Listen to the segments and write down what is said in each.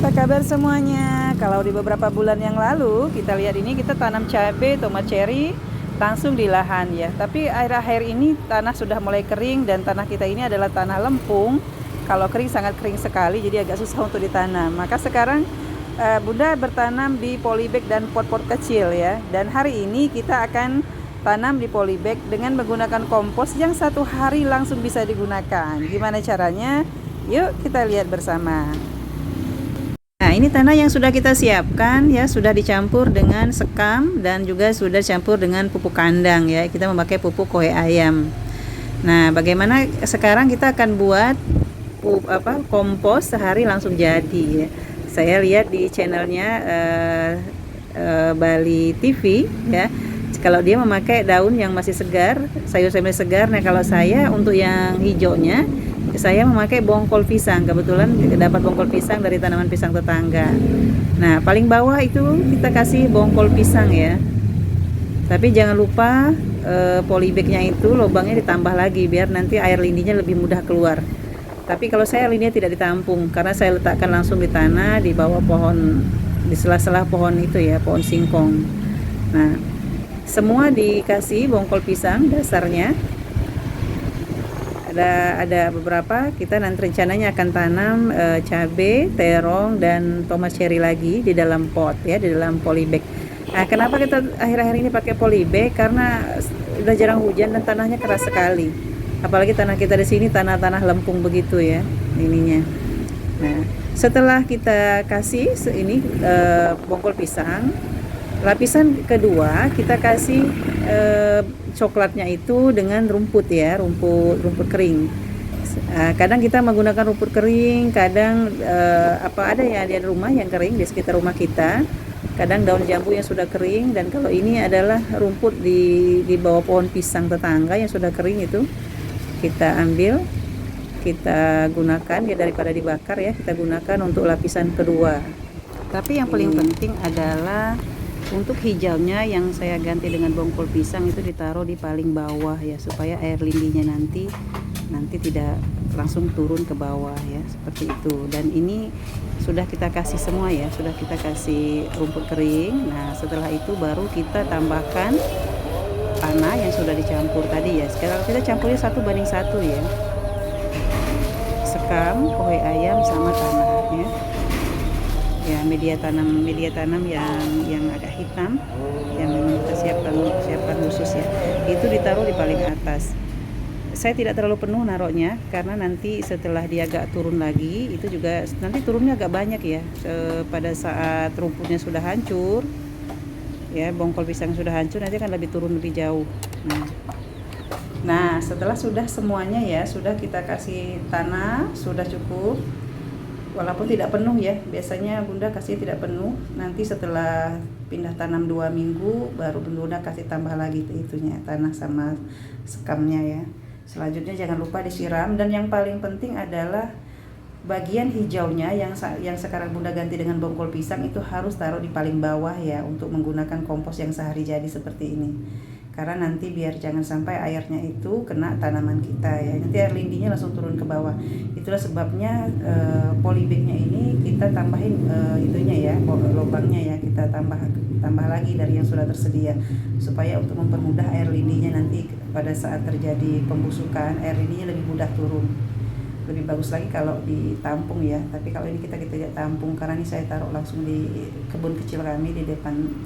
Apa kabar semuanya? Kalau di beberapa bulan yang lalu kita lihat ini kita tanam cabai, tomat cherry langsung di lahan ya. Tapi akhir-akhir ini tanah sudah mulai kering dan tanah kita ini adalah tanah lempung. Kalau kering sangat kering sekali, jadi agak susah untuk ditanam. Maka sekarang Bunda bertanam di polybag dan pot-pot kecil ya. Dan hari ini kita akan tanam di polybag dengan menggunakan kompos yang 1 hari langsung bisa digunakan. Gimana caranya? Yuk kita lihat bersama. Nah, ini tanah yang sudah kita siapkan ya, sudah dicampur dengan sekam dan juga sudah dicampur dengan pupuk kandang ya. Kita memakai pupuk kohe ayam. Nah, bagaimana sekarang kita akan buat kompos sehari langsung jadi ya. Saya lihat di channelnya Bali TV ya. Kalau dia memakai daun yang masih segar, sayur-sayur segar. Nah, kalau saya untuk yang hijaunya saya memakai bongkol pisang. Kebetulan dapat bongkol pisang dari tanaman pisang tetangga. Nah, paling bawah itu kita kasih bongkol pisang ya. Tapi jangan lupa polybagnya itu lubangnya ditambah lagi biar nanti air lindinya lebih mudah keluar. Tapi kalau saya air lindinya tidak ditampung karena saya letakkan langsung di tanah di bawah pohon, di sela-sela pohon itu ya, pohon singkong. Nah, semua dikasih bongkol pisang dasarnya. Ada beberapa, kita nanti rencananya akan tanam cabai, terong dan tomat cherry lagi di dalam pot ya, di dalam polybag. Nah, kenapa kita akhir-akhir ini pakai polybag? Karena udah jarang hujan dan tanahnya keras sekali. Apalagi tanah kita di sini tanah-tanah lempung begitu ya ininya. Nah, setelah kita kasih ini bongkol pisang, lapisan kedua kita kasih coklatnya itu dengan rumput ya, rumput kering. Kadang kita menggunakan rumput kering, kadang ada ya di rumah yang kering di sekitar rumah kita. Kadang daun jambu yang sudah kering, dan kalau ini adalah rumput di bawah pohon pisang tetangga yang sudah kering itu kita ambil, kita gunakan ya, daripada dibakar ya, kita gunakan untuk lapisan kedua. Tapi yang paling penting adalah untuk hijaunya yang saya ganti dengan bongkol pisang itu ditaruh di paling bawah ya, supaya air lindinya nanti tidak langsung turun ke bawah ya, seperti itu. Dan ini sudah kita kasih semua ya, sudah kita kasih rumput kering. Nah, setelah itu baru kita tambahkan tanah yang sudah dicampur tadi ya. Sekarang kita campurnya 1:1 ya, sekam, kohe ayam sama tanah ya, media tanam yang agak hitam yang kita siapkan khusus ya, itu ditaruh di paling atas. Saya tidak terlalu penuh naruhnya karena nanti setelah dia agak turun lagi, itu juga nanti turunnya agak banyak ya, pada saat rumputnya sudah hancur ya, bongkol pisang sudah hancur, nanti akan turun lebih jauh. Nah, setelah sudah semuanya ya, sudah kita kasih tanah, sudah cukup. Walaupun tidak penuh ya, biasanya Bunda kasih tidak penuh. Nanti setelah pindah tanam 2 minggu baru Bunda kasih tambah lagi itunya, tanah sama sekamnya ya. Selanjutnya jangan lupa disiram, dan yang paling penting adalah bagian hijaunya yang sekarang Bunda ganti dengan bongkol pisang itu harus taruh di paling bawah ya, untuk menggunakan kompos yang sehari jadi seperti ini. Karena nanti biar jangan sampai airnya itu kena tanaman kita ya, nanti air lindinya langsung turun ke bawah. Itulah sebabnya polybagnya ini kita tambahin itunya ya, lubangnya ya, kita tambah lagi dari yang sudah tersedia, supaya untuk mempermudah air lindinya nanti pada saat terjadi pembusukan, air lindinya lebih mudah turun. Lebih bagus lagi kalau ditampung ya, tapi kalau ini kita tidak tampung karena ini saya taruh langsung di kebun kecil kami di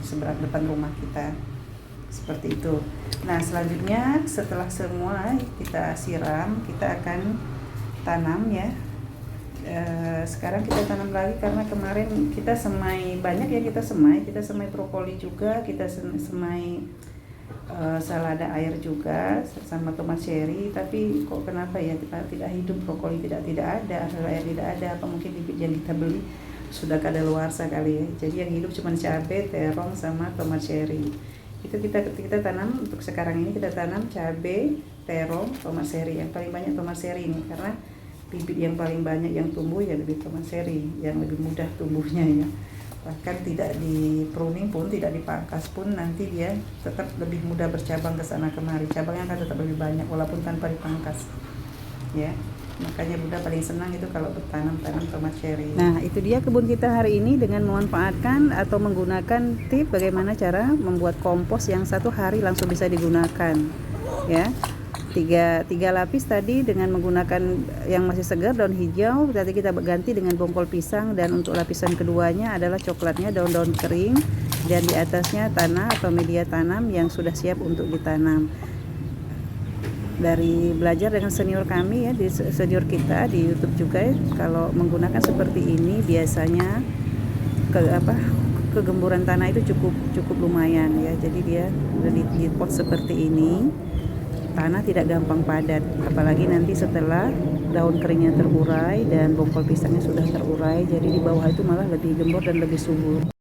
seberang depan rumah kita, seperti itu. Nah, selanjutnya setelah semua kita siram, kita akan tanam ya. Sekarang kita tanam lagi karena kemarin kita semai banyak ya, kita semai brokoli juga, kita semai salada air juga sama tomat cherry. Tapi kok kenapa ya tidak hidup brokoli, tidak ada, air tidak ada, apa mungkin bibit yang kita beli sudah kadaluarsa kali ya. Jadi yang hidup cuma cabai, terong sama tomat cherry. Itu kita tanam untuk sekarang ini, kita tanam cabai, terong, tomat cherry. Yang paling banyak tomat cherry ini karena bibit yang paling banyak yang tumbuh ya lebih tomat cherry, yang lebih mudah tumbuhnya ya. Bahkan tidak di pruning pun, tidak dipangkas pun, nanti dia tetap lebih mudah bercabang ke sana kemari. Cabangnya akan tetap lebih banyak walaupun tanpa dipangkas ya. Makanya Bunda paling senang itu kalau bertanam tomat cherry. Nah, itu dia kebun kita hari ini dengan memanfaatkan atau menggunakan tip bagaimana cara membuat kompos yang 1 hari langsung bisa digunakan. Ya. Tiga lapis tadi dengan menggunakan yang masih segar daun hijau, tadi kita ganti dengan bongkol pisang, dan untuk lapisan keduanya adalah coklatnya daun-daun kering, dan di atasnya tanah atau media tanam yang sudah siap untuk ditanam. Dari belajar dengan senior kami ya, di senior kita di YouTube juga ya, kalau menggunakan seperti ini biasanya kegemburan tanah itu cukup lumayan ya. Jadi dia di pot seperti ini, tanah tidak gampang padat, apalagi nanti setelah daun keringnya terurai dan bongkol pisangnya sudah terurai, jadi di bawah itu malah lebih gembur dan lebih subur.